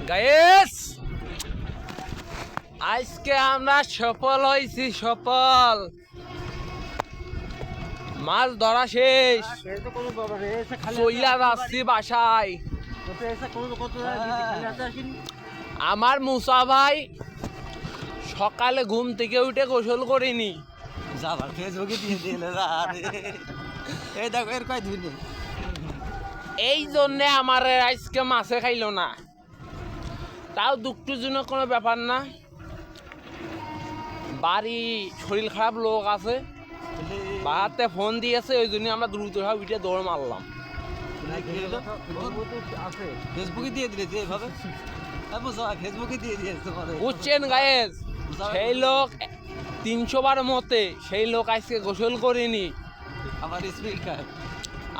Guys আজকে আমরা সফল হয়েছি সফল মাছ ধরা শেষ চইলা যাচ্ছি বাসায় আমার মুসা ভাই সকালে ঘুম থেকে উঠে গোসল করিনি এই জন্যে আমার আজকে মাছে খাইলো না তাও দুঃখজনক কোনো ব্যাপার না বাড়ি শরীর খারাপ লোক আছে বাড়িতে ফোন দিয়েছে ওই জন্য আমরা দ্রুত উঠে দৌড় মারলাম ফেসবুকে দিয়ে দিয়েছে এভাবে ফেসবুকে দিয়ে দিয়েছে বুঝছেন গায়েস সেই লোক 300 বার মতে সেই লোক আজকে গোসল করিনি আবার স্পিড খায়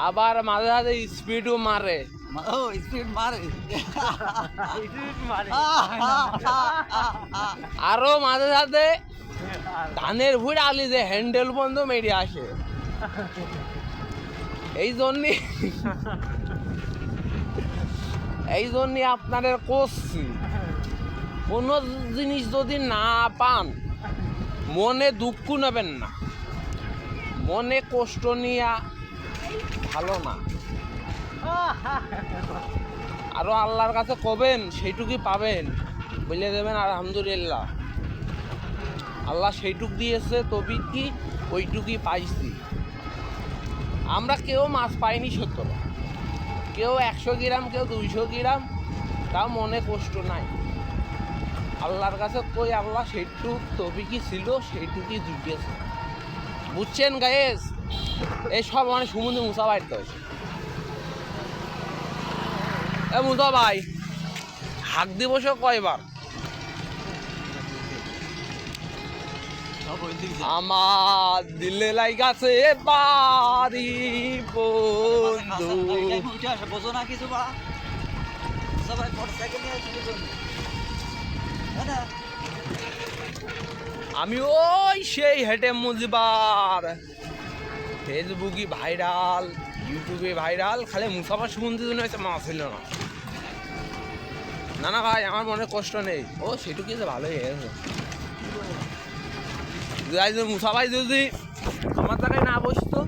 আবার মাঝে মাঝে স্পিডও মারে ও স্পিড মারে আরো মাঝে মাঝে ধানের ভুঁড় আলি যে হ্যান্ডেল বন্ধ মেরে আসে এই জন্যে আপনাদের করছি কোনো জিনিস যদি না পান মনে দুঃখ নেবেন না মনে কষ্ট নিয়ে ভালো না আরো আল্লাহর কাছে কবেন সেইটুকুই পাবেন বলে দেবেন আলহামদুলিল্লাহ আল্লাহ সেইটুক দিয়েছে তবে কি ওইটুকুই পাইছি আমরা কেউ মাছ পাইনি সত্য কেউ 100 গ্রাম কেউ 200 গ্রাম তাও মনে কষ্ট নাই আল্লাহর কাছে কই আল্লাহ সেইটুক তবে কি ছিল সেইটুকুই জুটিয়েছে বুঝছেন গায়েস এইসব মানে সমুদ্রে মুসা বাড়িতে হয়েছে এ মুসা ভাই হাক দিবস কয়বার আমার দিলে লাইগাছে বাড়ি বন্ধু বোঝো না কিছু বা সবাই মোটরসাইকেল নিয়ে আমি ওই সেই হেঁটে মুজবার ফেসবুকে ভাইরাল ইউটিউবে ভাইরাল খালি মুসাফা সুমন্দির জন্য হয়েছে মাছ ছিল না না ভাই আমার মনে কষ্ট নেই ও সেটুকু যে ভালোই হয়েছে মুসাফাই যদি আমার জায়গায় না বসতো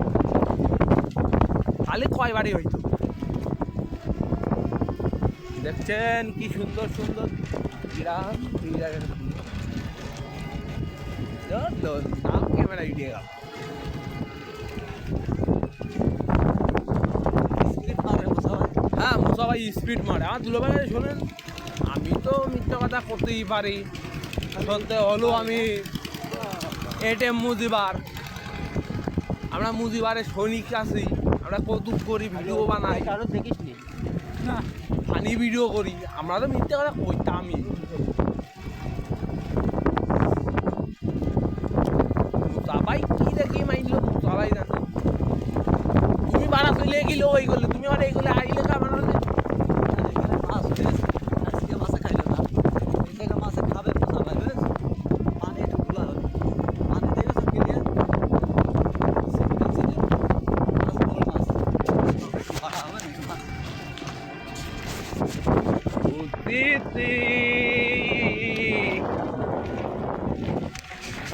খালি কয়বারই হইতো দেখছেন কি সুন্দর সুন্দর গ্রাম ক্যামেরা ভিডিও হ্যাঁ মুসা ভাই স্পিড মারে আমার দুলো ভাই শোনেন আমি তো মিথ্যা কথা করতেই পারি বলতে হলো আমি এটিএম মুজিবার আমরা মুজিবারের সৈনিক আছি আমরা কৌতুক করি ভিডিও বানাই কারো দেখিস নি না ফানি ভিডিও করি আমরা তো মিথ্যা কথা কইতামই মুসাবাই কি দেখি মাইলো মুসাবাই জানে তুমি বাড়া চলে গেলে ওই গেলে তুমি আমার এই গেলে আইলে খাবার আজকে মাছে খাইলো না এই জায়গা মাছে খাবে পোষা পাইবে পানি একটু খোলা হবে পানি দিয়ে সব ক্লিয়ার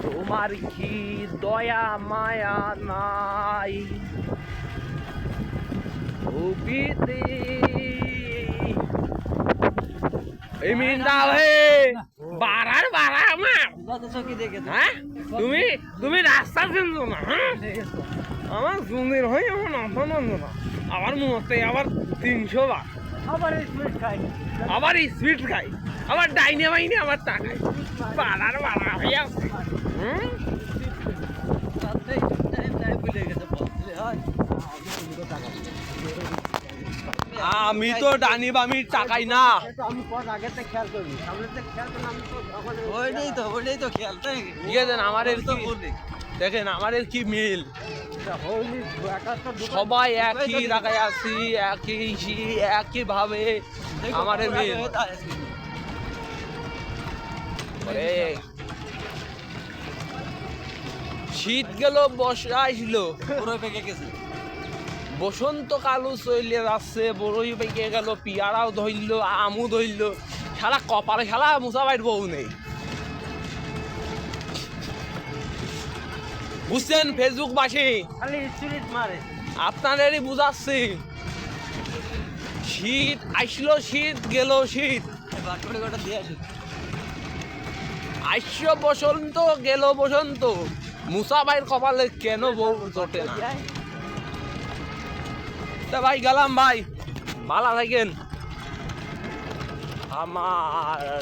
তোমার কি দয়া মায়া নাই এই মিন্দা হে বাড়ার বাড়া আমার হ্যাঁ তুমি রাস্তা চিনছো না হ্যাঁ আমার জুনির হয় আমার মাথা নন্দ না আমার মতে আবার 300 বার আবার স্পিড খাই আবার ডাইনে বাইনে আবার টাকাই বাড়ার বাড়া হয়ে আছে আমি তো ডানি বামি টাকাই না ওইটাই তো খেয়াল ঠিক আছে আমার দেখেন আমার কি মিল সবাই একই জায়গায় আছি একই ভাবে আমার মিল শীত গেল বর্ষা আসলো বসন্তকালও চলে যাচ্ছে বড়ই পেকে গেল পিয়ারাও ধরল আমও ধরল শালা কপালে শালা মুসা ভাইয়ের বউ নেই। বুঝছেন ফেসবুক বাসী, খালি স্ট্রিট মারে। আপনাদেরই বুঝাচ্ছি, শীত আসলো শীত গেল শীত, বাটপড়ে কটা দিয়ে আসি। আসলো বসন্ত গেল বসন্ত, মুসা ভাইয়ের কপালে কেন বউ জোটে না? তা ভাই গেলাম ভাই, ভালো থাকেন।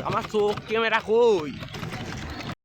আমার চোখ ক্যামেরা কই?